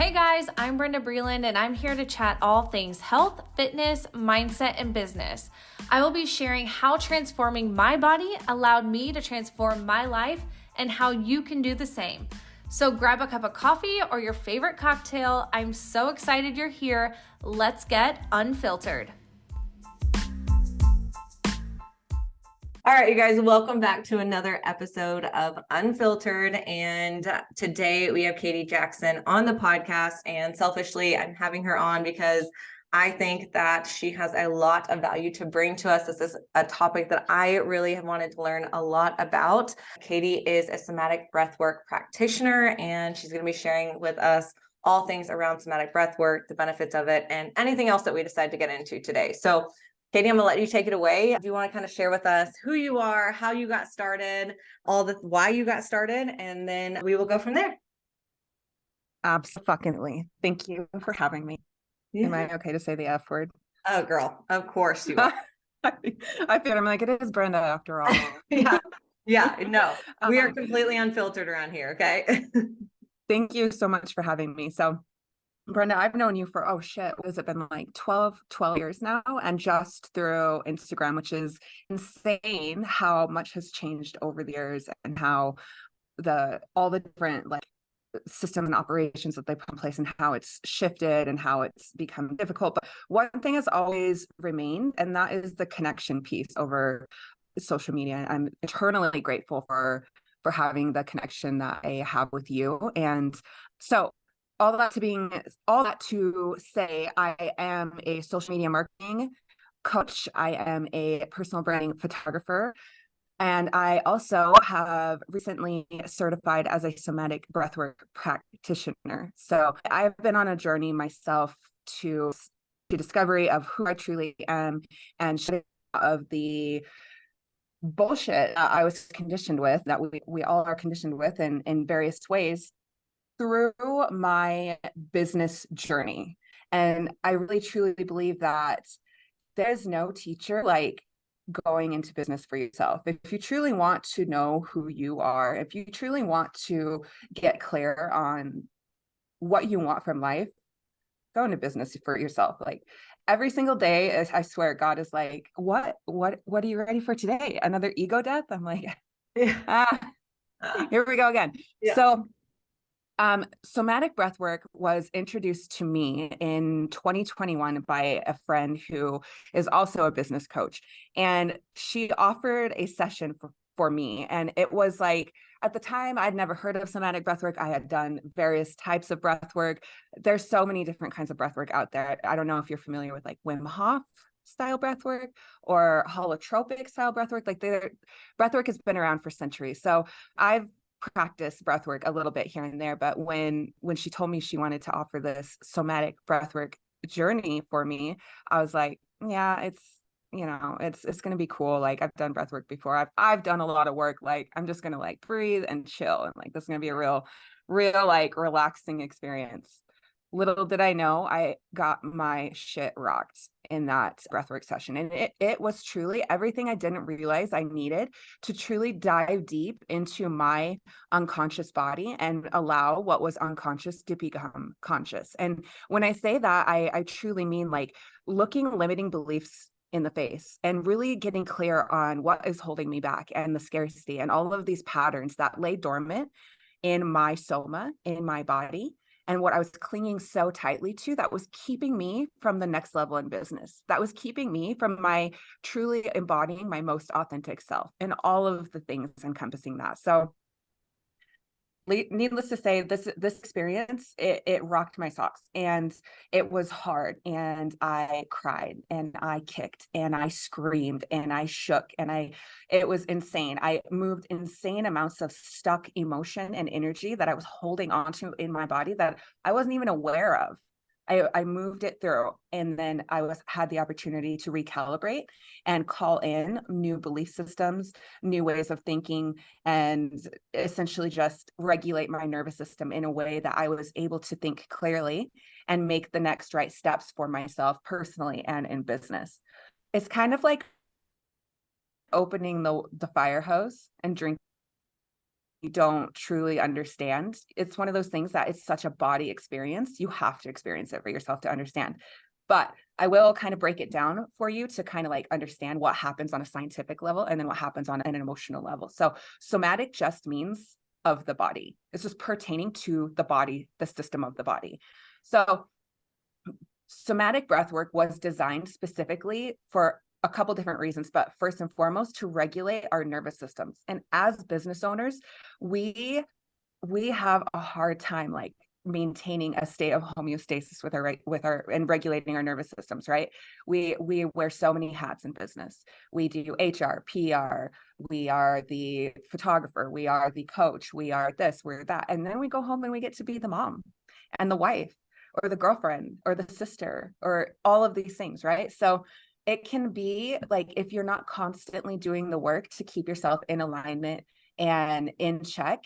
Hey guys, I'm Brenda Breland and I'm here to chat all things health, fitness, mindset, and business. I will be sharing how transforming my body allowed me to transform my life and how you can do the same. So grab a cup of coffee or your favorite cocktail. I'm so excited you're here. Let's get unfiltered. All right, you guys, welcome back to another episode of Unfiltered. And today we have Caiti Jackson on the podcast. And selfishly, I'm having her on because I think that she has a lot of value to bring to us. This is a topic that I really have wanted to learn a lot about. Caiti is a somatic breathwork practitioner, and she's going to be sharing with us all things around somatic breathwork, the benefits of it, and anything else that we decide to get into today. So Caiti, I'm gonna let you take it away. If you want to kind of share with us who you are, how you got started, why you got started, and then we will go from there. Absolutely. Thank you for having me. Yeah. Am I okay to say the F word? Oh, girl, of course you are. I feel I'm like, it is Brenda after all. Yeah, no, we are completely unfiltered around here. Okay. Thank you so much for having me. So Brenda, I've known you for, what has it been, like 12 years now? And just through Instagram, which is insane how much has changed over the years and how all the different like systems and operations that they put in place and how it's shifted and how it's become difficult. But one thing has always remained, and that is the connection piece over social media. I'm eternally grateful for having the connection that I have with you. And so all that to say, I am a social media marketing coach. I am a personal branding photographer. And I also have recently certified as a somatic breathwork practitioner. So I've been on a journey myself to discovery of who I truly am and of the bullshit that I was conditioned with, that we all are conditioned with in various ways through my business journey. And I really truly believe that there's no teacher like going into business for yourself. If you truly want to know who you are, if you truly want to get clear on what you want from life, go into business for yourself. Like every single day, I swear, God is like, what are you ready for today? Another ego death? I'm like, here we go again. Yeah. So somatic breathwork was introduced to me in 2021 by a friend who is also a business coach. And she offered a session for me. And it was like, at the time, I'd never heard of somatic breathwork. I had done various types of breathwork. There's so many different kinds of breathwork out there. I don't know if you're familiar with like Wim Hof style breathwork or holotropic style breathwork. Like breathwork has been around for centuries. So I've practice breathwork a little bit here and there, but when she told me she wanted to offer this somatic breathwork journey for me, I was like, yeah, it's going to be cool. Like I've done breathwork before. I've done a lot of work. Like I'm just going to like breathe and chill, and like this is going to be a real like relaxing experience. Little did I know, I got my shit rocked in that breathwork session. And it was truly everything I didn't realize I needed to truly dive deep into my unconscious body and allow what was unconscious to become conscious. And when I say that, I truly mean like looking limiting beliefs in the face and really getting clear on what is holding me back and the scarcity and all of these patterns that lay dormant in my soma, in my body. And what I was clinging so tightly to that was keeping me from the next level in business, that was keeping me from my truly embodying my most authentic self and all of the things encompassing that. So needless to say, this experience, it rocked my socks, and it was hard, and I cried and I kicked and I screamed and I shook and it was insane. I moved insane amounts of stuck emotion and energy that I was holding onto in my body that I wasn't even aware of. I moved it through, and then had the opportunity to recalibrate and call in new belief systems, new ways of thinking, and essentially just regulate my nervous system in a way that I was able to think clearly and make the next right steps for myself personally and in business. It's kind of like opening the fire hose and drinking don't truly understand. It's one of those things that it's such a body experience. You have to experience it for yourself to understand. But I will kind of break it down for you to kind of like understand what happens on a scientific level and then what happens on an emotional level. So somatic just means of the body. It's just pertaining to the body, the system of the body. So somatic breathwork was designed specifically for a couple different reasons, but first and foremost, to regulate our nervous systems. And as business owners, we have a hard time like maintaining a state of homeostasis with our and regulating our nervous systems, right? We wear so many hats in business. We do HR, PR, we are the photographer, we are the coach, we are this, we're that. And then we go home and we get to be the mom and the wife or the girlfriend or the sister or all of these things, right? So it can be like, if you're not constantly doing the work to keep yourself in alignment and in check,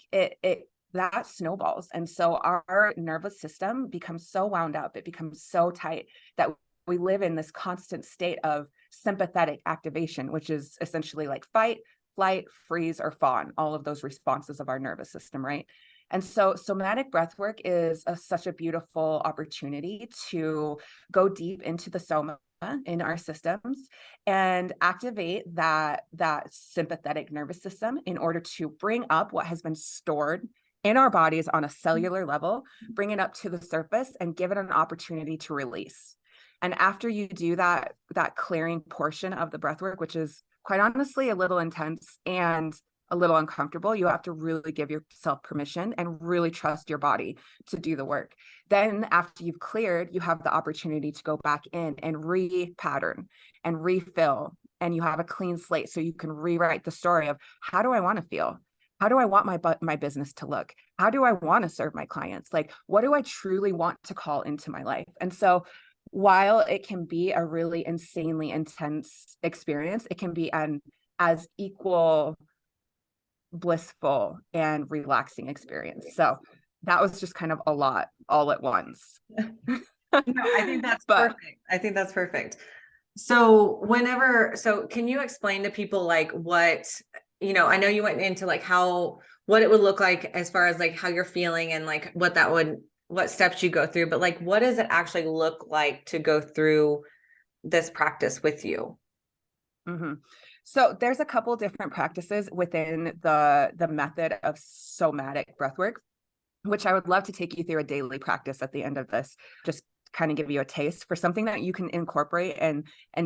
that snowballs. And so our nervous system becomes so wound up, it becomes so tight that we live in this constant state of sympathetic activation, which is essentially like fight, flight, freeze, or fawn, all of those responses of our nervous system, right? And so somatic breathwork is such a beautiful opportunity to go deep into the soma in our systems and activate that sympathetic nervous system in order to bring up what has been stored in our bodies on a cellular level, bring it up to the surface and give it an opportunity to release. And after you do that clearing portion of the breathwork, which is quite honestly a little intense and a little uncomfortable, you have to really give yourself permission and really trust your body to do the work. Then after you've cleared, you have the opportunity to go back in and re-pattern and refill, and you have a clean slate so you can rewrite the story of, how do I want to feel? How do I want my business to look? How do I want to serve my clients? Like, what do I truly want to call into my life? And so while it can be a really insanely intense experience, it can be an as equal blissful and relaxing experience. So that was just kind of a lot all at once. No, I think that's perfect. I think that's perfect. So can you explain to people like what, I know you went into like what it would look like as far as like how you're feeling and like what steps you go through, but like, what does it actually look like to go through this practice with you? Mm-hmm. So there's a couple different practices within the method of somatic breathwork, which I would love to take you through a daily practice at the end of this, just kind of give you a taste for something that you can incorporate and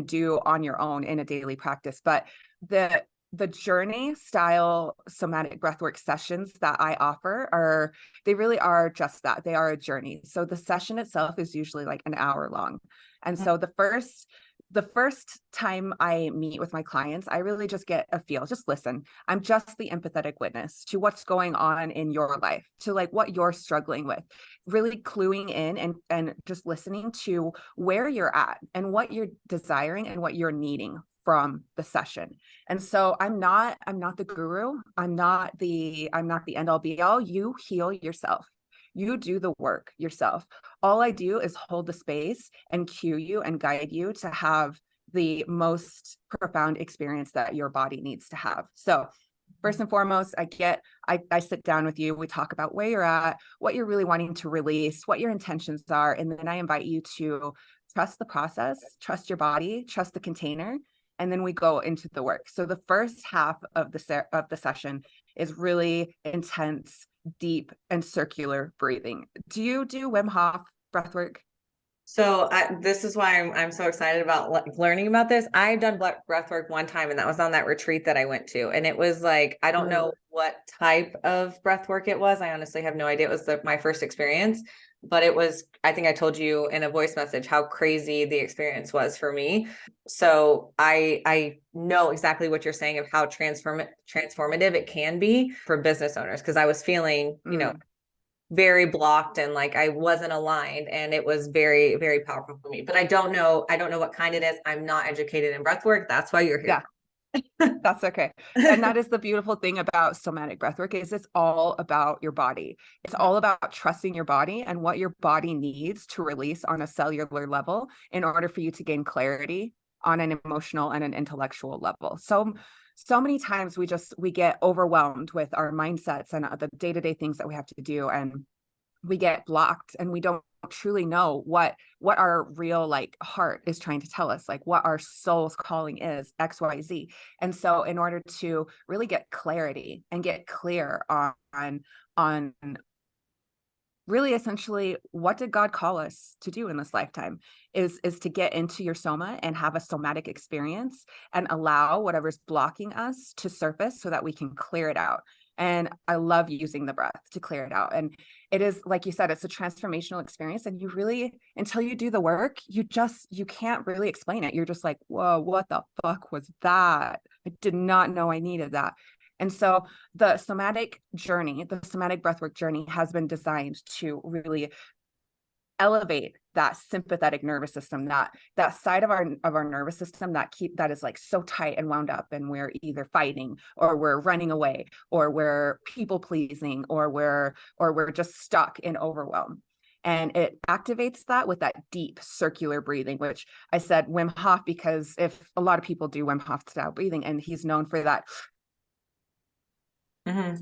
do on your own in a daily practice. But the journey style somatic breathwork sessions that I offer they really are just that. They are a journey. So the session itself is usually like an hour long. And so the first time I meet with my clients, I really just get a feel, just listen. I'm just the empathetic witness to what's going on in your life, to like what you're struggling with, really cluing in and just listening to where you're at and what you're desiring and what you're needing from the session. And so I'm not the guru. I'm not the end all be all. You heal yourself. You do the work yourself. All I do is hold the space and cue you and guide you to have the most profound experience that your body needs to have. So first and foremost, I sit down with you. We talk about where you're at, what you're really wanting to release, what your intentions are. And then I invite you to trust the process, trust your body, trust the container. And then we go into the work. So the first half of the session is really intense, deep, and circular breathing. Do you do Wim Hof breathwork? So this is why I'm so excited about learning about this. I've done breathwork one time, and that was on that retreat that I went to. And it was like, I don't know what type of breathwork it was. I honestly have no idea. It was my first experience, but it was, I think I told you in a voice message how crazy the experience was for me. So I know exactly what you're saying of how transformative it can be for business owners. Cause I was feeling, very blocked and like I wasn't aligned, and it was very, very powerful for me. But I don't know what kind it is. I'm not educated in breathwork. That's why you're here. Yeah. That's okay. And that is the beautiful thing about somatic breathwork is it's all about your body. It's all about trusting your body and what your body needs to release on a cellular level in order for you to gain clarity on an emotional and an intellectual level. So so many times we get overwhelmed with our mindsets and the day-to-day things that we have to do, and we get blocked, and we don't truly know what our real like heart is trying to tell us, like what our soul's calling is, XYZ. And so in order to really get clarity and get clear on really essentially what did God call us to do in this lifetime, is to get into your soma and have a somatic experience and allow whatever's blocking us to surface so that we can clear it out. And I love using the breath to clear it out. And it is, like you said, it's a transformational experience. And you really, until you do the work, you can't really explain it. You're just like, whoa, what the fuck was that? I did not know I needed that. And so the somatic breathwork journey has been designed to really elevate that sympathetic nervous system, that side of our nervous system that is like so tight and wound up, and we're either fighting or we're running away or we're people pleasing or we're just stuck in overwhelm. And it activates that with that deep circular breathing, which I said Wim Hof, because if a lot of people do Wim Hof style breathing, and he's known for that. Mm-hmm.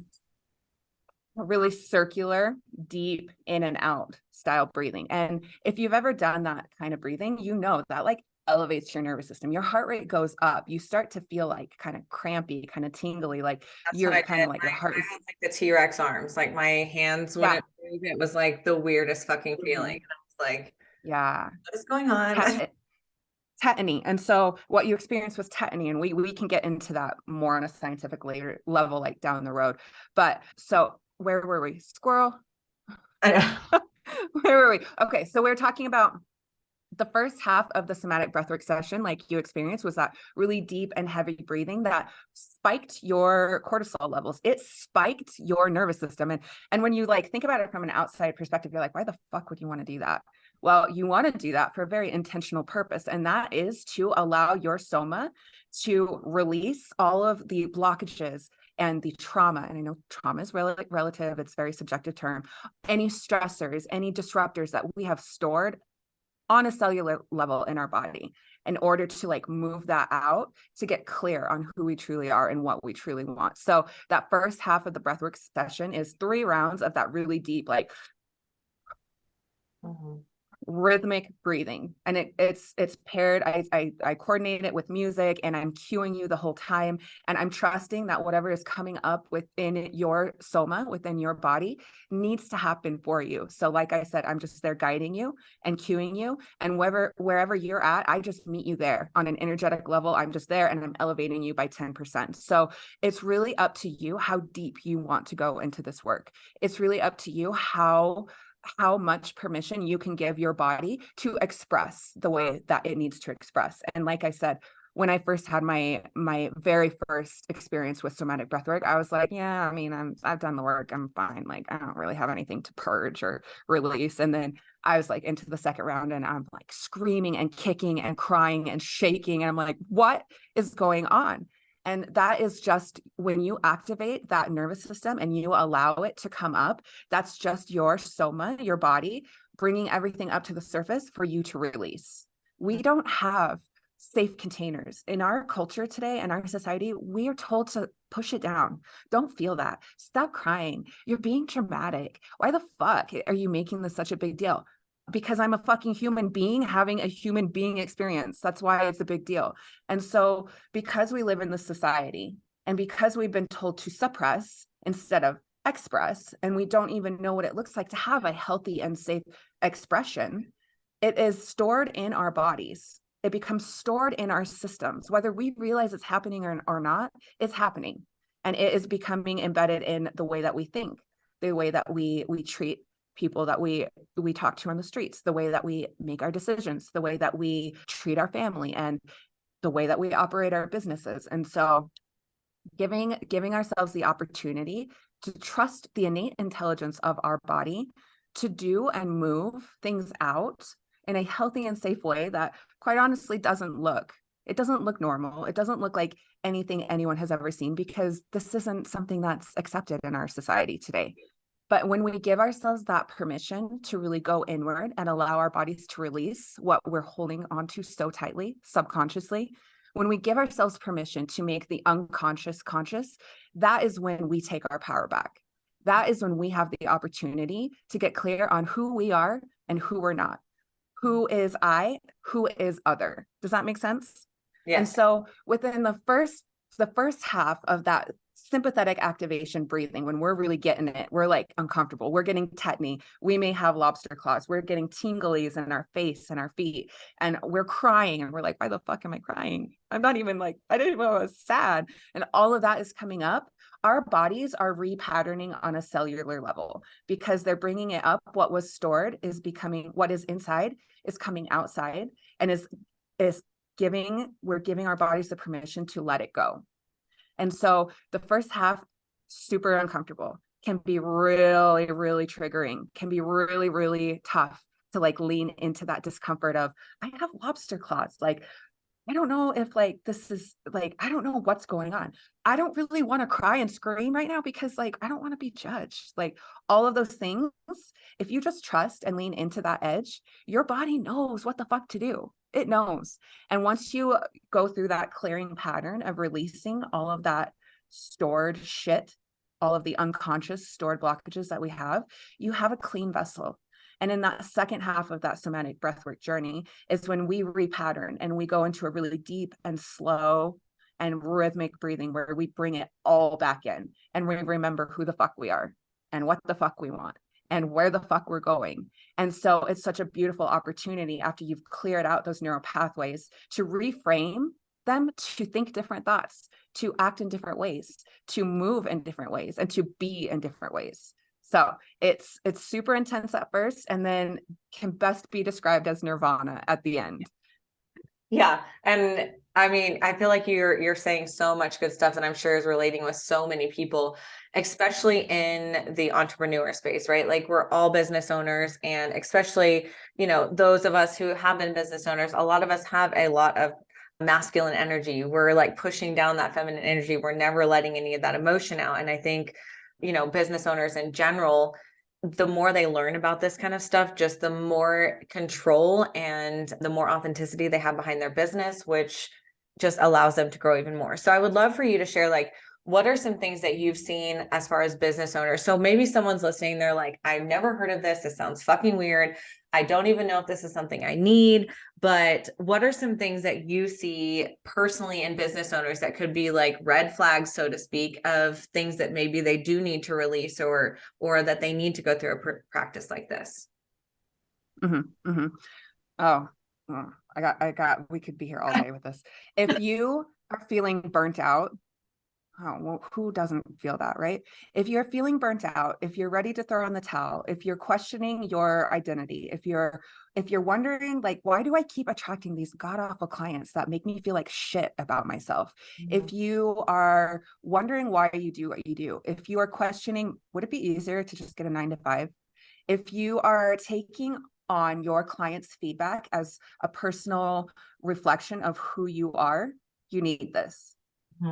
Really circular, deep in and out style breathing. And if you've ever done that kind of breathing, you know that like elevates your nervous system. Your heart rate goes up. You start to feel like kind of crampy, kind of tingly, like That's you're what I kind did. of like your heart is like the T-Rex arms, like my hands when yeah. it moved, it was like the weirdest fucking feeling. And I was like, Yeah. what is going on? Tetany. And so what you experienced was tetany, and we can get into that more on a scientific later level, like down the road. But so where were we? Squirrel. Where were we? Okay, so we were talking about the first half of the somatic breathwork session, like you experienced, was that really deep and heavy breathing that spiked your cortisol levels. It spiked your nervous system. And when you like think about it from an outside perspective, you're like, why the fuck would you want to do that? Well, you want to do that for a very intentional purpose, and that is to allow your soma to release all of the blockages and the trauma. And I know trauma is relative, it's a very subjective term. Any stressors, any disruptors that we have stored on a cellular level in our body, in order to like move that out, to get clear on who we truly are and what we truly want. So that first half of the breathwork session is 3 rounds of that really deep, like rhythmic breathing. And it's paired. I coordinate it with music, and I'm cueing you the whole time. And I'm trusting that whatever is coming up within your soma, within your body, needs to happen for you. So like I said, I'm just there guiding you and cueing you. And wherever you're at, I just meet you there on an energetic level. I'm just there, and I'm elevating you by 10%. So it's really up to you how deep you want to go into this work. It's really up to you how much permission you can give your body to express the way that it needs to express. And like I said, when I first had my very first experience with somatic breathwork, I was like, yeah, I mean, I've done the work, I'm fine. Like, I don't really have anything to purge or release. And then I was like into the second round, and I'm like screaming and kicking and crying and shaking. And I'm like, what is going on? And that is just when you activate that nervous system and you allow it to come up, that's just your soma, your body, bringing everything up to the surface for you to release. We don't have safe containers in our culture today and our society. We are told to push it down. Don't feel that. Stop crying. You're being dramatic. Why the fuck are you making this such a big deal? Because I'm a fucking human being having a human being experience. That's why it's a big deal. And so because we live in this society, and because we've been told to suppress instead of express, and we don't even know what it looks like to have a healthy and safe expression, it is stored in our bodies. It becomes stored in our systems. Whether we realize it's happening or not, it's happening. And it is becoming embedded in the way that we think, the way that we treat people that we talk to on the streets, the way that we make our decisions, the way that we treat our family, and the way that we operate our businesses. And so giving ourselves the opportunity to trust the innate intelligence of our body to do and move things out in a healthy and safe way that quite honestly doesn't look normal. It doesn't look like anything anyone has ever seen, because this isn't something that's accepted in our society today. But when we give ourselves that permission to really go inward and allow our bodies to release what we're holding onto so tightly, subconsciously, When we give ourselves permission to make the unconscious conscious, that is when we take our power back. That is when we have the opportunity to get clear on who we are and who we're not. Who is I? Who is other? Does that make sense? Yes. And so within the first half of that sympathetic activation breathing, when we're really getting it, we're like uncomfortable, we're getting tetany, we may have lobster claws, we're getting tinglies in our face and our feet, and we're crying, and we're like, why the fuck am I crying? I'm not even like, I didn't know I was sad. And all of that is coming up. Our bodies are repatterning on a cellular level because they're bringing it up. What was stored is becoming, what is inside is coming outside, and we're giving our bodies the permission to let it go. And so the first half, super uncomfortable, can be really, really triggering, can be really, really tough to like lean into that discomfort of, I have lobster claws. Like, I don't know if like, this is like, I don't know what's going on. I don't really want to cry and scream right now because like, I don't want to be judged. Like all of those things, if you just trust and lean into that edge, your body knows what the fuck to do. It knows. And once you go through that clearing pattern of releasing all of that stored shit, all of the unconscious stored blockages that we have, you have a clean vessel. And in that second half of that somatic breathwork journey is when we repattern and we go into a really deep and slow and rhythmic breathing where we bring it all back in and we remember who the fuck we are and what the fuck we want and where the fuck we're going. And so it's such a beautiful opportunity after you've cleared out those neural pathways to reframe them, to think different thoughts, to act in different ways, to move in different ways, and to be in different ways. So it's super intense at first, and then can best be described as nirvana at the end. Yeah. And I mean, I feel like you're saying so much good stuff that I'm sure is relating with so many people, especially in the entrepreneur space, right? Like we're all business owners, and especially, those of us who have been business owners, a lot of us have a lot of masculine energy. We're like pushing down that feminine energy. We're never letting any of that emotion out. And I think, business owners in general, the more they learn about this kind of stuff, just the more control and the more authenticity they have behind their business, which just allows them to grow even more. So I would love for you to share, like, what are some things that you've seen as far as business owners? So maybe someone's listening, they're like, I've never heard of this. This sounds fucking weird. I don't even know if this is something I need, but what are some things that you see personally in business owners that could be like red flags, so to speak, of things that maybe they do need to release or that they need to go through a practice like this? Mm-hmm, mm-hmm. Oh, we could be here all day with this. If you are feeling burnt out, oh, well, who doesn't feel that, right? If you're feeling burnt out, if you're ready to throw in the towel, if you're questioning your identity, if you're wondering, like, why do I keep attracting these god-awful clients that make me feel like shit about myself? Mm-hmm. If you are wondering why you do what you do, if you are questioning, would it be easier to just get a 9-to-5? If you are taking on your clients' feedback as a personal reflection of who you are, you need this.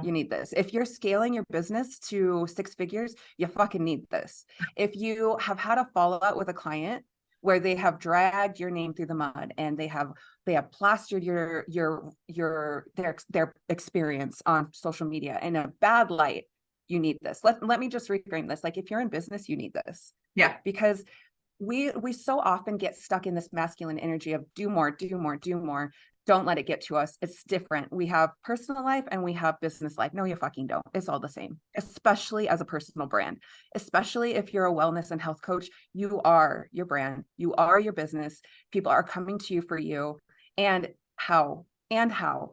You need this. If you're scaling your business to 6 figures, you fucking need this. If you have had a fallout with a client where they have dragged your name through the mud and they have plastered their experience on social media in a bad light, you need this. Let me just reframe this. Like, if you're in business, you need this. Yeah. Because we so often get stuck in this masculine energy of do more, do more, do more. Don't let it get to us. It's different. We have personal life and we have business life. No, you fucking don't. It's all the same, especially as a personal brand. Especially if you're a wellness and health coach, you are your brand. You are your business. People are coming to you for you. And how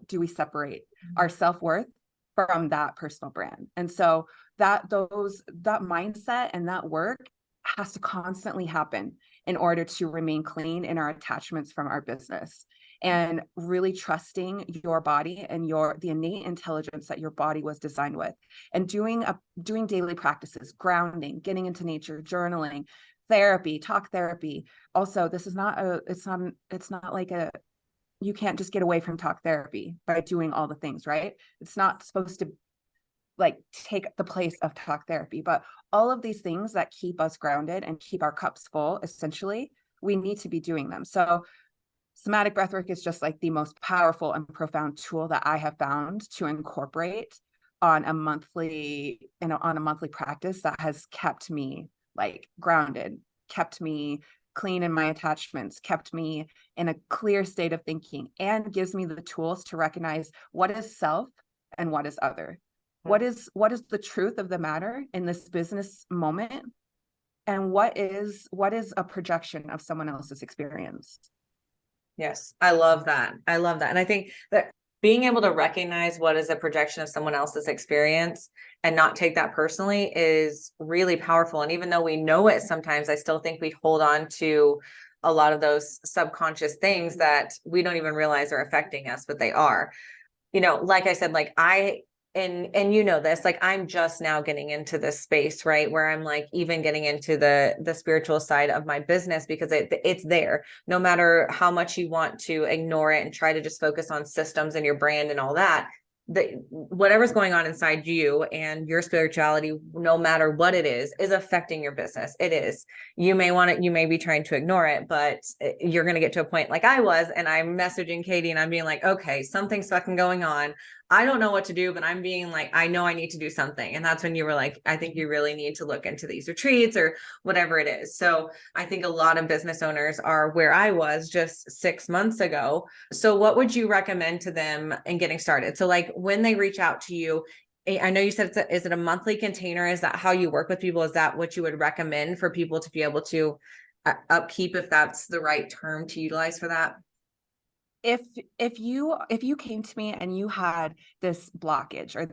do we separate our self-worth from that personal brand? And so that mindset and that work has to constantly happen in order to remain clean in our attachments from our business, and really trusting your body and the innate intelligence that your body was designed with, and doing daily practices, grounding, getting into nature, journaling, therapy, talk therapy. Also, this is it's not like you can't just get away from talk therapy by doing all the things, right? It's not supposed to like take the place of talk therapy, but all of these things that keep us grounded and keep our cups full, essentially, we need to be doing them. So Somatic breathwork is just like the most powerful and profound tool that I have found to incorporate on a monthly, on a monthly practice that has kept me like grounded, kept me clean in my attachments, kept me in a clear state of thinking, and gives me the tools to recognize what is self and what is other. What is the truth of the matter in this business moment, and what is a projection of someone else's experience. Yes, I love that. I love that. And I think that being able to recognize what is a projection of someone else's experience and not take that personally is really powerful. And even though we know it sometimes, I still think we hold on to a lot of those subconscious things that we don't even realize are affecting us, but they are. Like I said, like and you know this, like I'm just now getting into this space, right, where I'm like even getting into the spiritual side of my business, because it's there no matter how much you want to ignore it and try to just focus on systems and your brand and all that. Whatever's going on inside you and your spirituality, no matter what it is affecting your business. It is. You may be trying to ignore it, but you're going to get to a point like I was, and I'm messaging Caiti and I'm being like, okay, something's fucking going on. I don't know what to do, but I'm being like, I know I need to do something. And that's when you were like, I think you really need to look into these retreats or whatever it is. So I think a lot of business owners are where I was just 6 months ago. So what would you recommend to them in getting started? So like when they reach out to you, I know you said is it a monthly container? Is that how you work with people? Is that what you would recommend for people to be able to upkeep, if that's the right term to utilize for that? If you came to me and you had this blockage or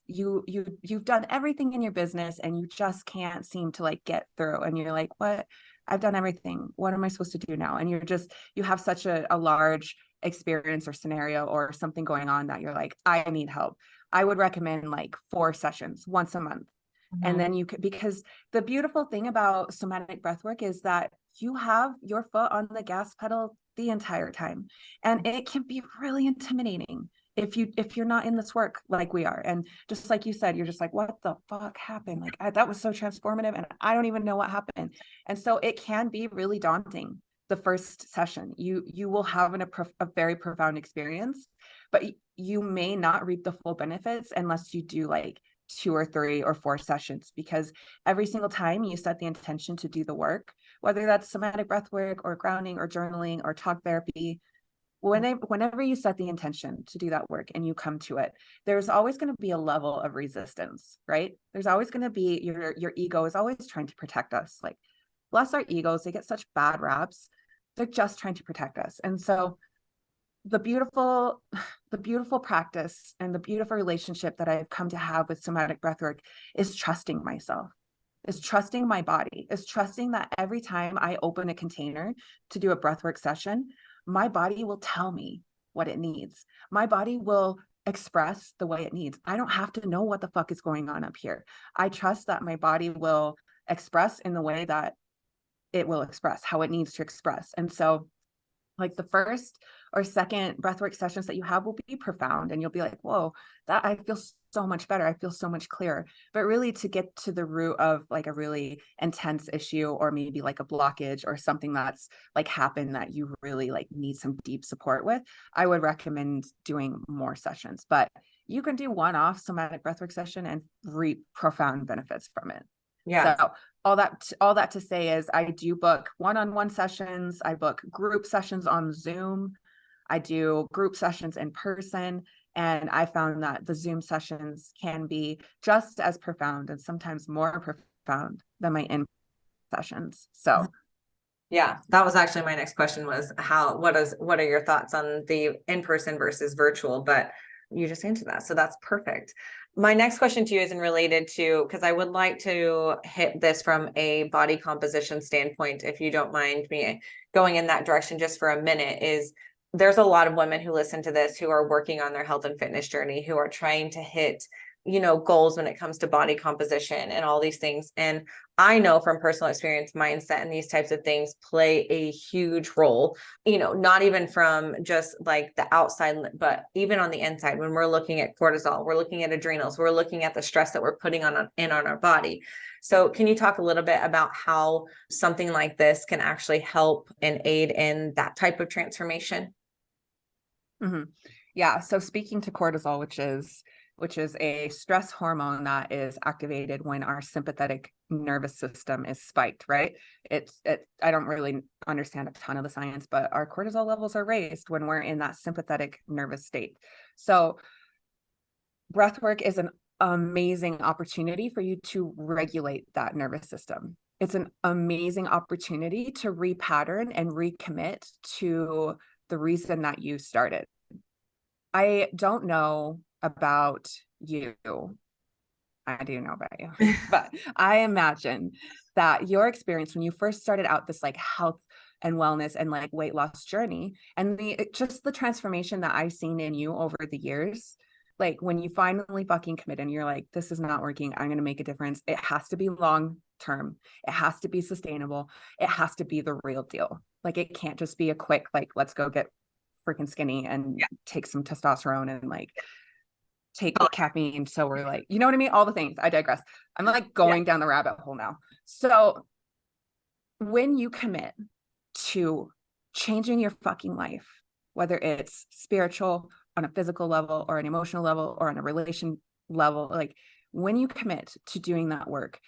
you've done everything in your business and you just can't seem to like get through, and you're like, what? I've done everything. What am I supposed to do now? And you have such a large experience or scenario or something going on that you're like, I need help. I would recommend like 4 sessions once a month. Mm-hmm. And then you could, because the beautiful thing about somatic breathwork is that you have your foot on the gas pedal the entire time. And it can be really intimidating if you're not in this work like we are. And just like you said, you're just like, what the fuck happened? Like that was so transformative and I don't even know what happened. And so it can be really daunting. The first session, you will have a very profound experience, but you may not reap the full benefits unless you do like 2 or 3 or 4 sessions, because every single time you set the intention to do the work, whether that's somatic breath work or grounding or journaling or talk therapy, whenever you set the intention to do that work and you come to it, there's always going to be a level of resistance, right? There's always going to be your ego is always trying to protect us. Like, bless our egos, they get such bad raps. They're just trying to protect us. And so the beautiful practice and the beautiful relationship that I've come to have with somatic breathwork is trusting myself, is trusting my body, is trusting that every time I open a container to do a breathwork session, my body will tell me what it needs. My body will express the way it needs. I don't have to know what the fuck is going on up here. I trust that my body will express in the way that it will express, how it needs to express. And so like the first or second breathwork sessions that you have will be profound, and you'll be like, whoa, that I feel so much better. I feel so much clearer. But really, to get to the root of like a really intense issue, or maybe like a blockage or something that's like happened that you really like need some deep support with, I would recommend doing more sessions. But you can do one-off somatic breathwork session and reap profound benefits from it. Yeah. So all that to say is I do book one-on-one sessions. I book group sessions on Zoom. I do group sessions in person. And I found that the Zoom sessions can be just as profound and sometimes more profound than my in sessions. So yeah, that was actually my next question, was what are your thoughts on the in-person versus virtual? But you just answered that. So that's perfect. My next question to you isn't related to, because I would like to hit this from a body composition standpoint, if you don't mind me going in that direction just for a minute, is there's a lot of women who listen to this who are working on their health and fitness journey, who are trying to hit, goals when it comes to body composition and all these things. And I know from personal experience, mindset and these types of things play a huge role, not even from just like the outside, but even on the inside. When we're looking at cortisol, we're looking at adrenals, we're looking at the stress that we're putting on our body. So can you talk a little bit about how something like this can actually help and aid in that type of transformation? Mm-hmm. Yeah. So speaking to cortisol, which is a stress hormone that is activated when our sympathetic nervous system is spiked, right? I don't really understand a ton of the science, but our cortisol levels are raised when we're in that sympathetic nervous state. So breathwork is an amazing opportunity for you to regulate that nervous system. It's an amazing opportunity to repattern and recommit to the reason that you started. I don't know about you. I do know about you, but I imagine that your experience when you first started out this like health and wellness and like weight loss journey, and just the transformation that I've seen in you over the years, like when you finally fucking commit and you're like, this is not working, I'm going to make a difference. It has to be long term. It has to be sustainable. It has to be the real deal. Like it can't just be a quick, like, let's go get freaking skinny and take some testosterone and like take caffeine. So we're like, you know what I mean? All the things. I digress. I'm like going down the rabbit hole now. So when you commit to changing your fucking life, whether it's spiritual on a physical level or an emotional level or on a relation level, like when you commit to doing that work,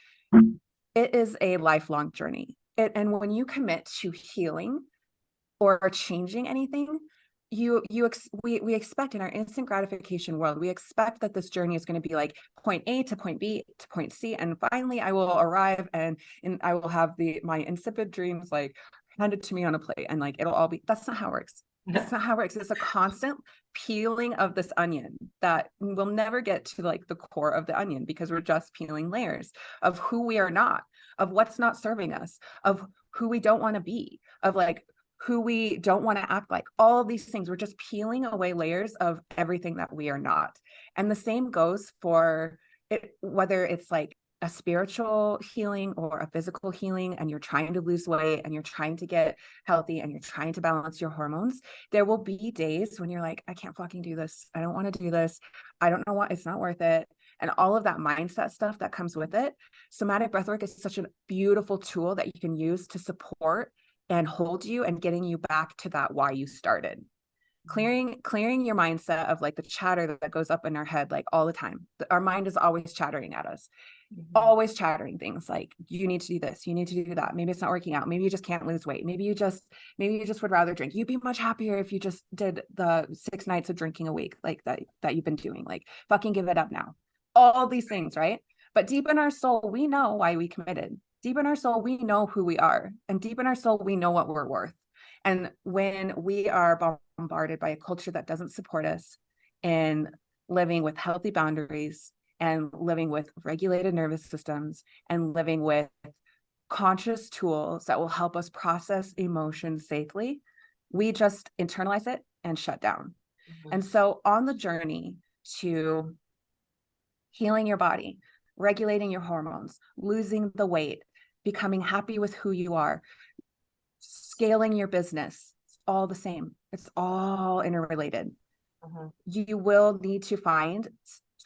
it is a lifelong journey. And when you commit to healing or changing anything, we expect in our instant gratification world, we expect that this journey is going to be like point A to point B to point C, and finally I will arrive and I will have my insipid dreams like handed to me on a plate, and like it'll all be. That's not how it works. That's not how it works. It's a constant peeling of this onion that will never get to like the core of the onion, because we're just peeling layers of who we are not, of what's not serving us, of who we don't want to be, of like who we don't want to act like. All of these things, we're just peeling away layers of everything that we are not. And the same goes for it, whether it's like a spiritual healing or a physical healing, and you're trying to lose weight and you're trying to get healthy and you're trying to balance your hormones. There will be days when you're like, I can't fucking do this. I don't want to do this. I don't know what, it's not worth it. And all of that mindset stuff that comes with it. Somatic breathwork is such a beautiful tool that you can use to support and hold you and getting you back to that why you started. Clearing your mindset of like the chatter that goes up in our head like all the time. Our mind is always chattering at us, always chattering things like, you need to do this, you need to do that. Maybe it's not working out. Maybe you just can't lose weight. Maybe you just would rather drink. You'd be much happier if you just did the 6 nights of drinking a week like that you've been doing. Like fucking give it up now. All these things, right? But deep in our soul, we know why we committed. Deep in our soul, we know who we are. And deep in our soul, we know what we're worth. And when we are bombarded by a culture that doesn't support us in living with healthy boundaries and living with regulated nervous systems and living with conscious tools that will help us process emotions safely, we just internalize it and shut down. And so on the journey to healing your body, regulating your hormones, losing the weight, becoming happy with who you are, scaling your business, it's all the same. It's all interrelated. You will need to find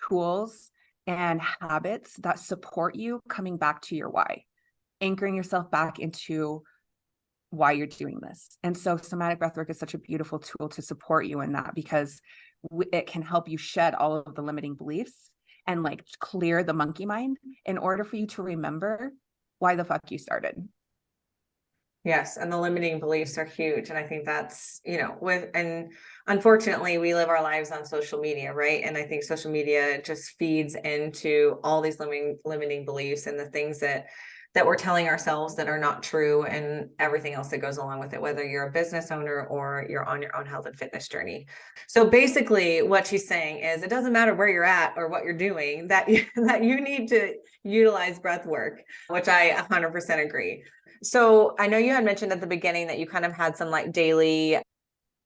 tools and habits that support you coming back to your why, anchoring yourself back into why you're doing this. And so somatic breathwork is such a beautiful tool to support you in that, because it can help you shed all of the limiting beliefs and like clear the monkey mind in order for you to remember why the fuck you started. Yes. And the limiting beliefs are huge. And I think that's, and unfortunately we live our lives on social media, right? And I think social media just feeds into all these limiting beliefs and the things that we're telling ourselves that are not true, and everything else that goes along with it, whether you're a business owner or you're on your own health and fitness journey. So basically what she's saying is it doesn't matter where you're at or what you're doing, that you need to utilize breath work, which I 100% agree. So I know you had mentioned at the beginning that you kind of had some like daily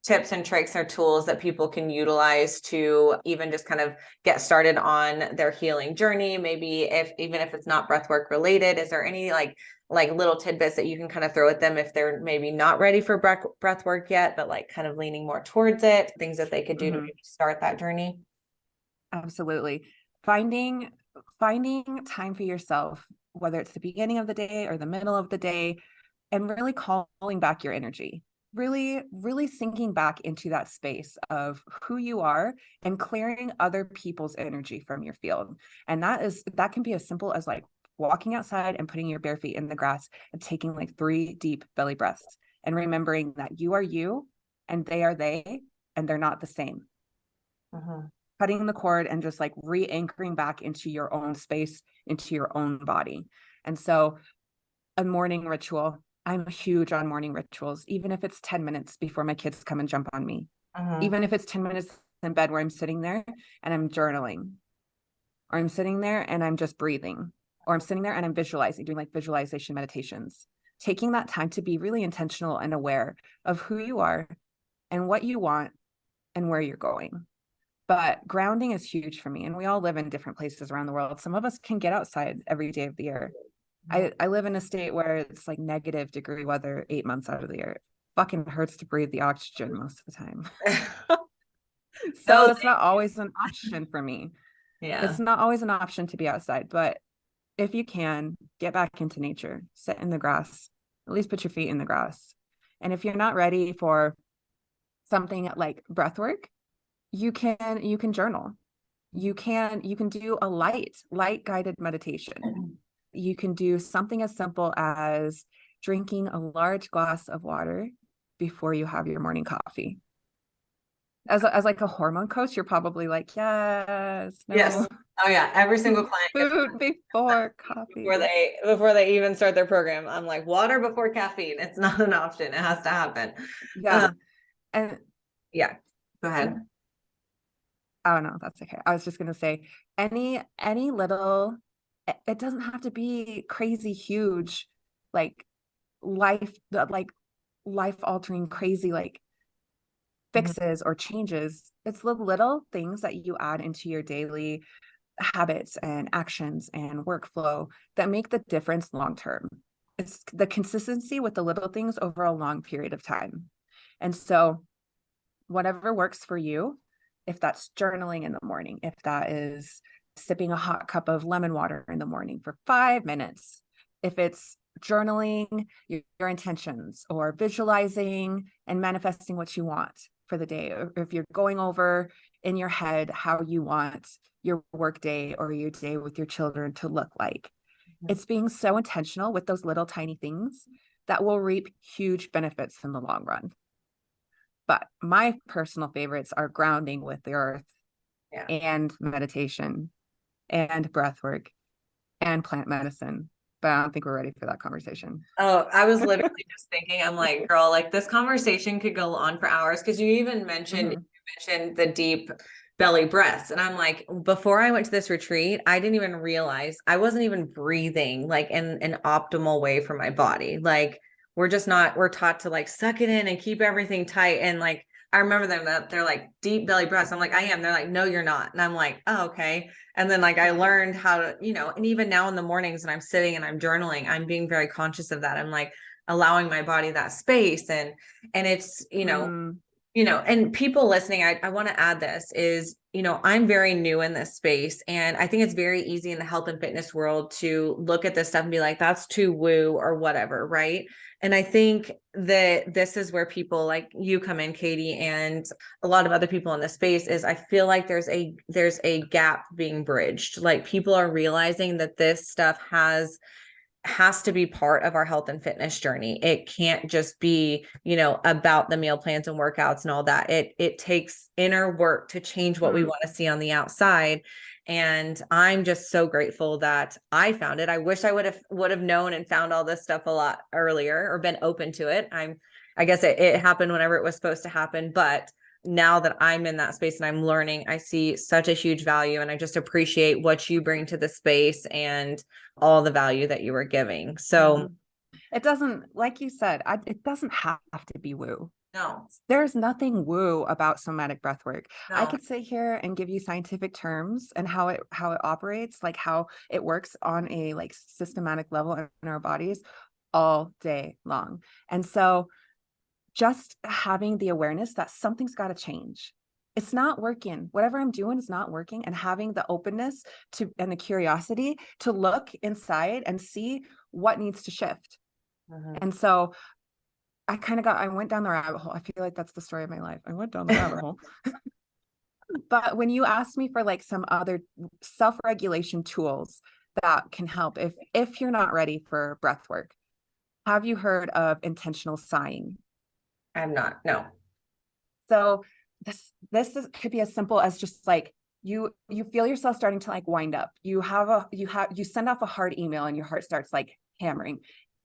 tips and tricks or tools that people can utilize to even just kind of get started on their healing journey? Maybe even if it's not breathwork related, is there any like little tidbits that you can kind of throw at them if they're maybe not ready for breath work yet, but like kind of leaning more towards it, things that they could do to maybe start that journey? Absolutely. Finding time for yourself, whether it's the beginning of the day or the middle of the day, and really calling back your energy. Really, really sinking back into that space of who you are and clearing other people's energy from your field. And that can be as simple as like walking outside and putting your bare feet in the grass and taking like 3 deep belly breaths and remembering that you are you and they are they, and they're not the same. Cutting the cord and just like re-anchoring back into your own space, into your own body. And so a morning ritual, I'm huge on morning rituals, even if it's 10 minutes before my kids come and jump on me, even if it's 10 minutes in bed where I'm sitting there and I'm journaling, or I'm sitting there and I'm just breathing, or I'm sitting there and I'm visualizing, doing like visualization meditations, taking that time to be really intentional and aware of who you are and what you want and where you're going. But grounding is huge for me. And we all live in different places around the world. Some of us can get outside every day of the year. I live in a state where it's like negative degree weather 8 months out of the year. It fucking hurts to breathe the oxygen most of the time. So it's not always an option for me. Yeah. It's not always an option to be outside, but if you can, get back into nature, sit in the grass, at least put your feet in the grass. And if you're not ready for something like breath work, you can journal. You can do a light guided meditation. You can do something as simple as drinking a large glass of water before you have your morning coffee. As like a hormone coach, you're probably like, yes, no. Yes. Oh yeah. Every single client food before coffee. Before they even start their program, I'm like, water before caffeine. It's not an option. It has to happen. Yeah. And yeah, go ahead. Oh no, that's okay. I was just gonna say any little, it doesn't have to be crazy huge, like life altering crazy like fixes or changes. It's the little things that you add into your daily habits and actions and workflow that make the difference long term. It's the consistency with the little things over a long period of time. And so whatever works for you, if that's journaling in the morning, if that is sipping a hot cup of lemon water in the morning for 5 minutes, if it's journaling your intentions or visualizing and manifesting what you want for the day, or if you're going over in your head how you want your work day or your day with your children to look like. It's being so intentional with those little tiny things that will reap huge benefits in the long run. But my personal favorites are grounding with the earth, and meditation and breath work and plant medicine. But I don't think we're ready for that conversation. Oh, I was literally just thinking, I'm like, girl, like this conversation could go on for hours, because you even mentioned the deep belly breaths. And I'm like, before I went to this retreat, I didn't even realize I wasn't even breathing like in an optimal way for my body. Like we're taught to like suck it in and keep everything tight. And like, I remember them that they're like deep belly breaths. I'm like, I am. They're like, no, you're not. And I'm like, oh, okay. And then like I learned how to, and even now in the mornings when I'm sitting and I'm journaling, I'm being very conscious of that. I'm like allowing my body that space. And it's, and people listening, I want to add this is, I'm very new in this space. And I think it's very easy in the health and fitness world to look at this stuff and be like, that's too woo or whatever. Right. And I think that this is where people like you come in, Caiti, and a lot of other people in this space is I feel like there's a gap being bridged. Like people are realizing that this stuff has to be part of our health and fitness journey. It can't just be, about the meal plans and workouts and all that. It takes inner work to change what we want to see on the outside. And I'm just so grateful that I found it. I wish I would have known and found all this stuff a lot earlier or been open to it. I guess it happened whenever it was supposed to happen, but now that I'm in that space and I'm learning, I see such a huge value, and I just appreciate what you bring to the space and all the value that you were giving. So it doesn't, like you said, it doesn't have to be woo. No, There's nothing woo about somatic breath work. I no. could sit here and give you scientific terms and how it operates, like how it works on a like systematic level in our bodies all day long. And so just having the awareness that something's got to change. It's not working. Whatever I'm doing is not working, and having the openness to and the curiosity to look inside and see what needs to shift. And so I went down the rabbit hole. I feel like that's the story of my life. I went down the rabbit hole. But when you asked me for like some other self-regulation tools that can help if you're not ready for breath work, have you heard of intentional sighing? I'm not. No. So could be as simple as just like you feel yourself starting to like wind up. You send off a hard email and your heart starts like hammering.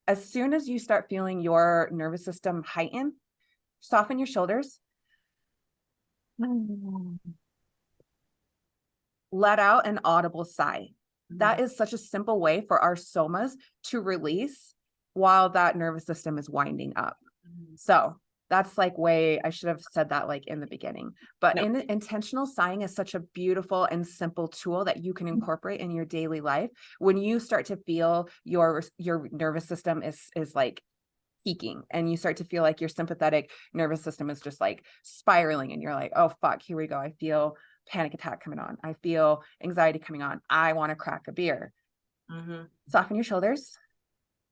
As soon as you start feeling your nervous system heighten, soften your shoulders. Let out an audible sigh. That is such a simple way for our somas to release while that nervous system is winding up. So that's like I should have said that like in the beginning, but intentional sighing is such a beautiful and simple tool that you can incorporate in your daily life. When you start to feel your nervous system is like peaking, and you start to feel like your sympathetic nervous system is just like spiraling, and you're like, oh fuck, here we go. I feel panic attack coming on. I feel anxiety coming on. I want to crack a beer. Soften your shoulders.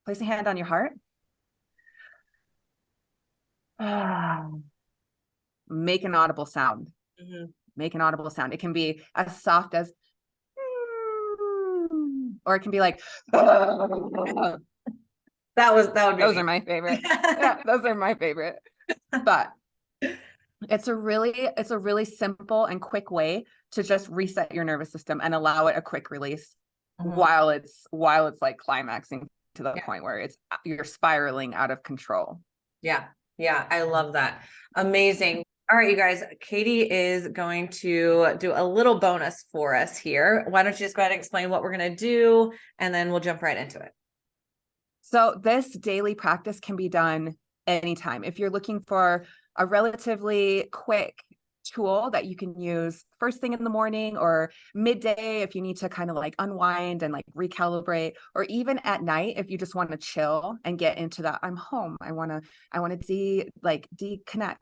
Place a hand on your heart. Make an audible sound. Make an audible sound. It can be as soft as, or it can be like, That would be those me. are my favorite. Yeah, those are my favorite. But it's a really simple and quick way to just reset your nervous system and allow it a quick release while it's like climaxing to the point where you're spiraling out of control. Yeah. I love that. Amazing. All right, you guys, Caiti is going to do a little bonus for us here. Why don't you just go ahead and explain what we're going to do, and then we'll jump right into it. So this daily practice can be done anytime. If you're looking for a relatively quick tool that you can use first thing in the morning or midday, if you need to kind of like unwind and like recalibrate, or even at night, if you just want to chill and get into that, I'm home. I want to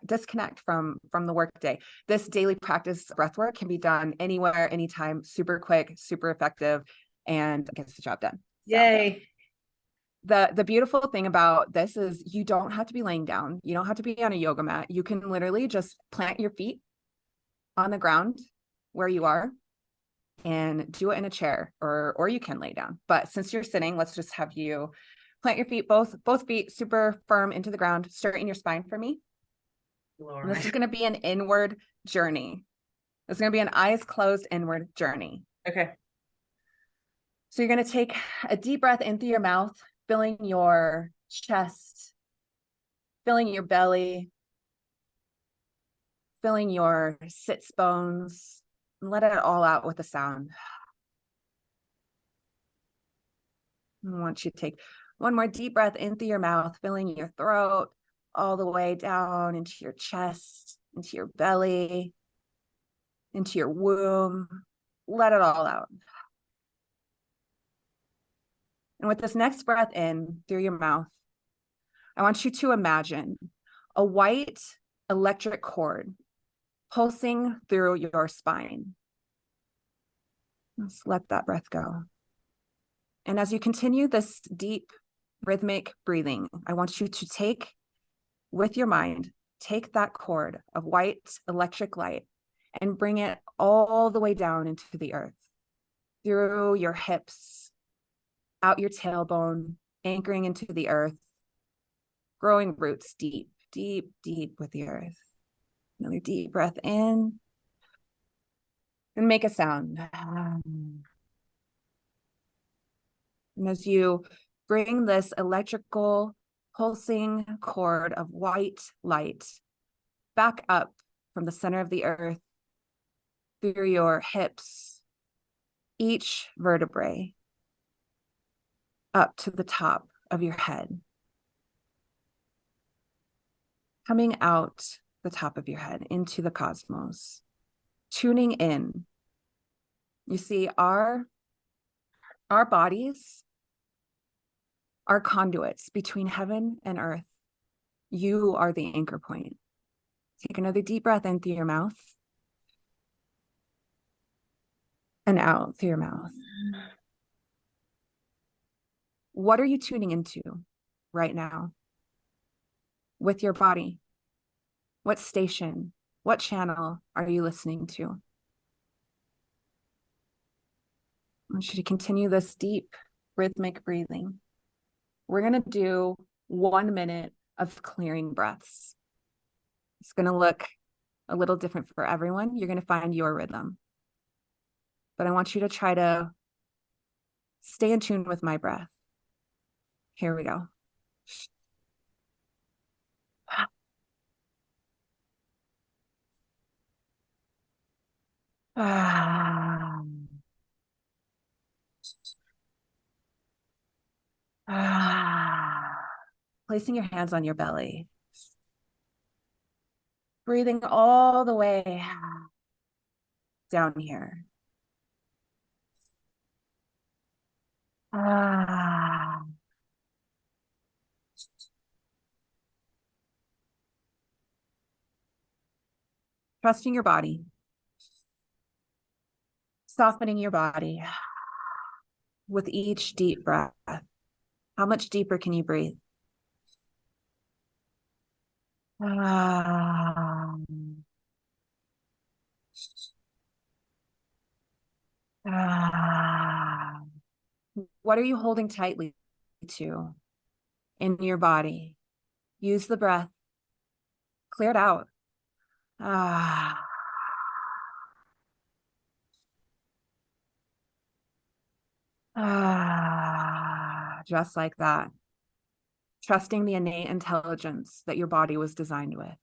disconnect from the workday. This daily practice breathwork can be done anywhere, anytime, super quick, super effective, and gets the job done. Yay. The beautiful thing about this is you don't have to be laying down. You don't have to be on a yoga mat. You can literally just plant your feet on the ground where you are and do it in a chair, or you can lay down. But since you're sitting, let's just have you plant your feet, both feet super firm into the ground. Straighten your spine for me. And this is going to be an inward journey. This is going to be an eyes closed inward journey. Okay. So you're going to take a deep breath in through your mouth, filling your chest, filling your belly, filling your sits bones, and let it all out with a sound. I want you to take one more deep breath in through your mouth, filling your throat all the way down into your chest, into your belly, into your womb. Let it all out. And with this next breath in through your mouth, I want you to imagine a white electric cord pulsing through your spine. Just let that breath go. And as you continue this deep rhythmic breathing, I want you to take, with your mind, take that cord of white electric light and bring it all the way down into the earth, through your hips, out your tailbone, anchoring into the earth, growing roots deep, deep, deep with the earth. Another deep breath in, and make a sound. And as you bring this electrical pulsing cord of white light back up from the center of the earth, through your hips, each vertebrae, up to the top of your head. Coming out the top of your head into the cosmos, tuning in. You see, our bodies are conduits between heaven and earth. You are the anchor point. Take another deep breath in through your mouth and out through your mouth. What are you tuning into right now with your body? What station, what channel are you listening to? I want you to continue this deep rhythmic breathing. We're going to do 1 minute of clearing breaths. It's going to look a little different for everyone. You're going to find your rhythm. But I want you to try to stay in tune with my breath. Here we go. Ah. Ah. Placing your hands on your belly. Breathing all the way down here. Ah. Trusting your body. Softening your body with each deep breath. How much deeper can you breathe? Ah. Ah. What are you holding tightly to in your body? Use the breath. Clear it out. Ah. Ah. Just like that. Trusting the innate intelligence that your body was designed with.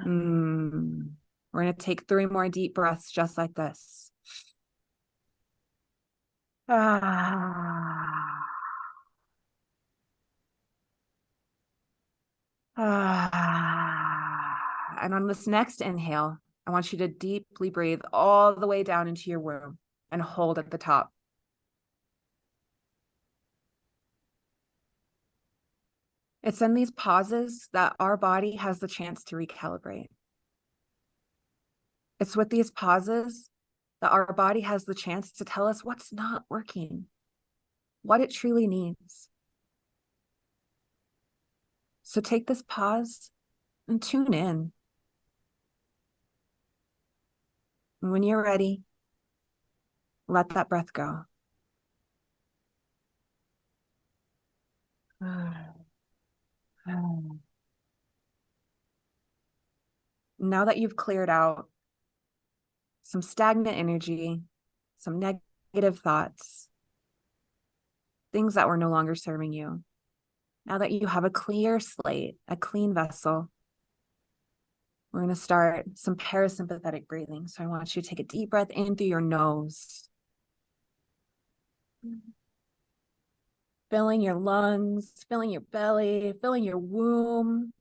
We're going to take 3 more deep breaths just like this. Ah. Ah. And on this next inhale, I want you to deeply breathe all the way down into your womb and hold at the top. It's in these pauses that our body has the chance to recalibrate. It's with these pauses that our body has the chance to tell us what's not working, what it truly needs. So take this pause and tune in. And when you're ready, let that breath go. Now that you've cleared out some stagnant energy, some negative thoughts, things that were no longer serving you, now that you have a clear slate, a clean vessel, we're going to start some parasympathetic breathing. So I want you to take a deep breath in through your nose, filling your lungs, filling your belly, filling your womb.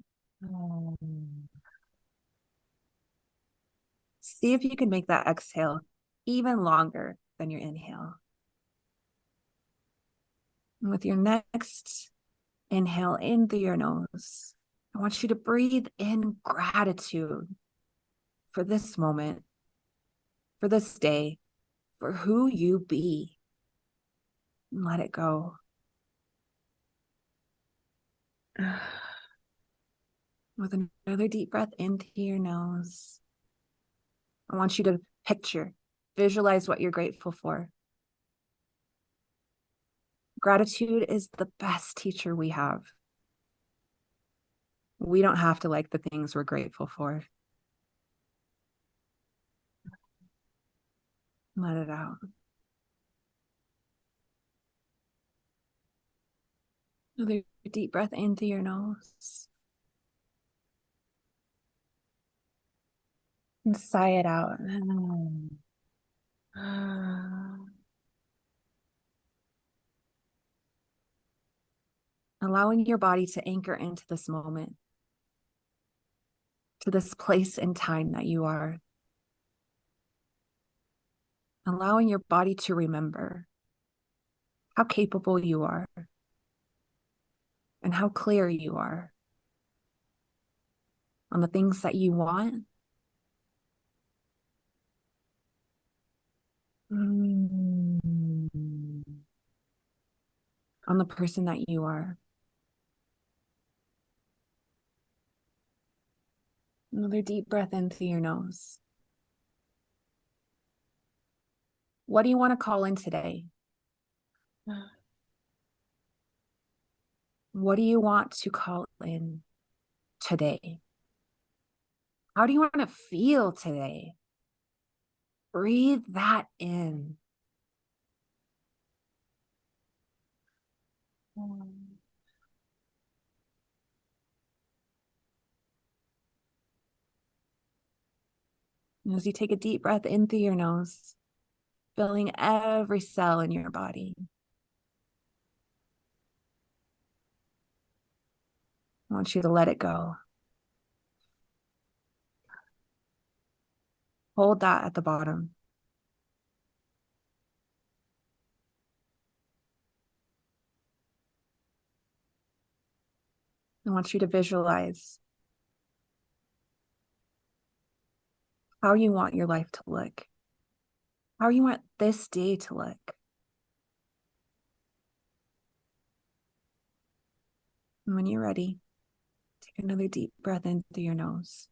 See if you can make that exhale even longer than your inhale. And with your next inhale in through your nose, I want you to breathe in gratitude for this moment, for this day, for who you be. And let it go. With another deep breath into your nose, I want you to picture, visualize what you're grateful for. Gratitude is the best teacher we have. We don't have to like the things we're grateful for. Let it out. Another deep breath into your nose. And sigh it out. allowing your body to anchor into this moment, to this place and time that you are. Allowing your body to remember how capable you are and how clear you are on the things that you want. On the person that you are. Another deep breath in through your nose. What do you want to call in today? What do you want to call in today? How do you want to feel today? Breathe that in. And as you take a deep breath in through your nose, filling every cell in your body, I want you to let it go. Hold that at the bottom. I want you to visualize how you want your life to look, how you want this day to look. And when you're ready, take another deep breath in through your nose.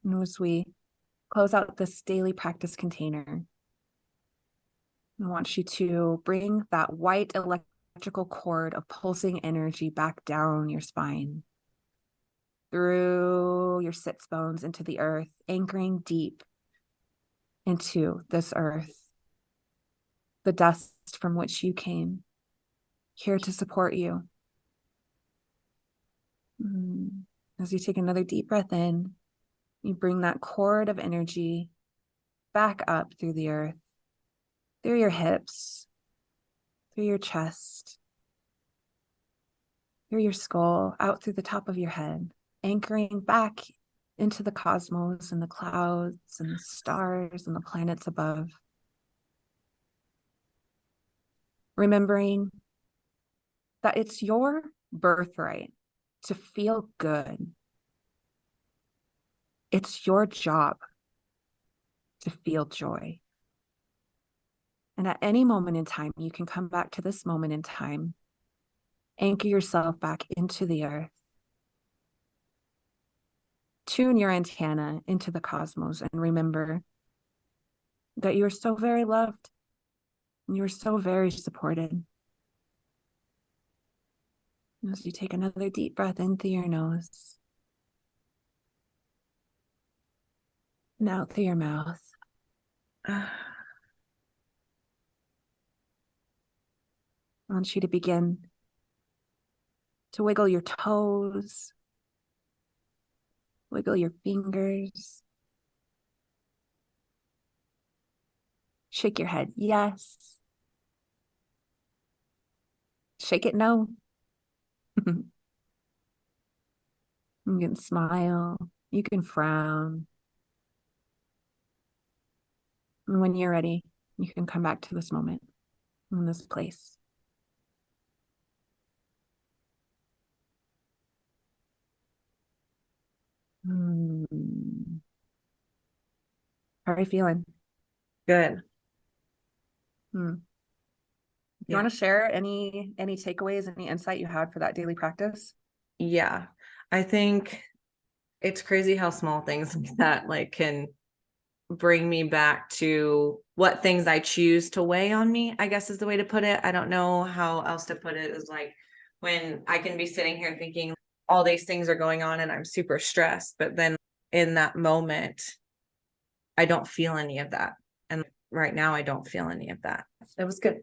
And as we close out this daily practice container, I want you to bring that white electrical cord of pulsing energy back down your spine, through your sits bones into the earth, anchoring deep into this earth, the dust from which you came, here to support you. As you take another deep breath in, you bring that cord of energy back up through the earth, through your hips, through your chest, through your skull, out through the top of your head, anchoring back into the cosmos and the clouds and the stars and the planets above. Remembering that it's your birthright to feel good. It's your job to feel joy. And at any moment in time, you can come back to this moment in time, anchor yourself back into the earth, tune your antenna into the cosmos, and remember that you are so very loved and you are so very supported. As you take another deep breath in through your nose and out through your mouth. I want you to begin to wiggle your toes, wiggle your fingers, shake your head, yes. Shake it, no. You can smile, you can frown. And when you're ready, you can come back to this moment, in this place. How are you feeling? Good. You want to share any takeaways, any insight you had for that daily practice? Yeah. I think it's crazy how small things like that can bring me back to what things I choose to weigh on me, I guess is the way to put it. I don't know how else to put it. Is when I can be sitting here thinking all these things are going on and I'm super stressed, but then in that moment, I don't feel any of that. And right now I don't feel any of that. It was good.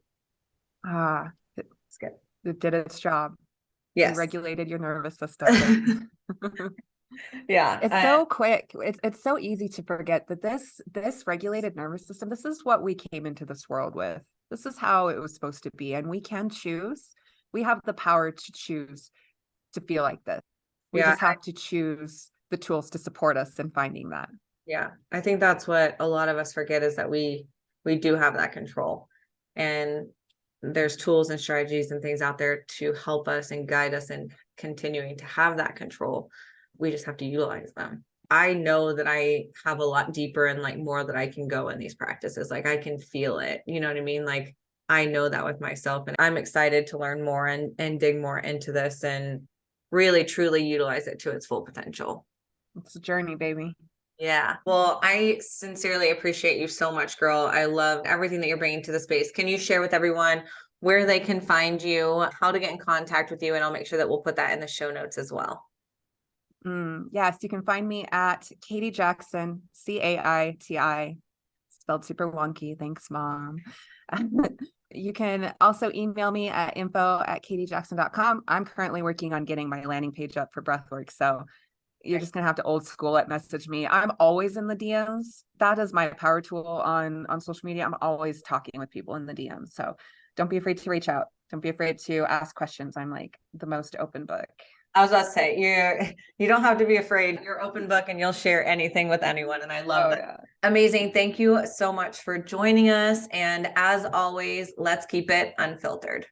It's good. It did its job. Yes. You regulated your nervous system. Yeah. It's so quick. It's so easy to forget that this regulated nervous system, this is what we came into this world with. This is how it was supposed to be. And we can choose. We have the power to choose to feel like this. We just have to choose the tools to support us in finding that. Yeah. I think that's what a lot of us forget, is that we do have that control, and there's tools and strategies and things out there to help us and guide us in continuing to have that control. We just have to utilize them. I know that I have a lot deeper and like more that I can go in these practices. Like I can feel it, you know what I mean? Like I know that with myself, and I'm excited to learn more and dig more into this and really truly utilize it to its full potential. It's a journey, baby. Yeah. Well, I sincerely appreciate you so much, girl. I love everything that you're bringing to the space. Can you share with everyone where they can find you, how to get in contact with you? And I'll make sure that we'll put that in the show notes as well. Yes, you can find me at Caiti Jackson, Caiti, spelled super wonky. Thanks, Mom. You can also email me at info@caitijackson.com. I'm currently working on getting my landing page up for Breathwork. So you're just going to have to old school it, message me. I'm always in the DMs. That is my power tool on social media. I'm always talking with people in the DMs. So don't be afraid to reach out. Don't be afraid to ask questions. I'm like the most open book. I was about to say, you don't have to be afraid. You're open book and you'll share anything with anyone. And I love that. Yeah. Amazing. Thank you so much for joining us. And as always, let's keep it unfiltered.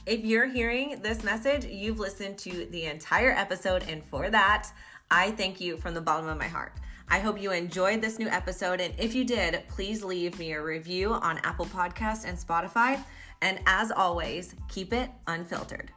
If you're hearing this message, you've listened to the entire episode. And for that, I thank you from the bottom of my heart. I hope you enjoyed this new episode. And if you did, please leave me a review on Apple Podcasts and Spotify. And as always, keep it unfiltered.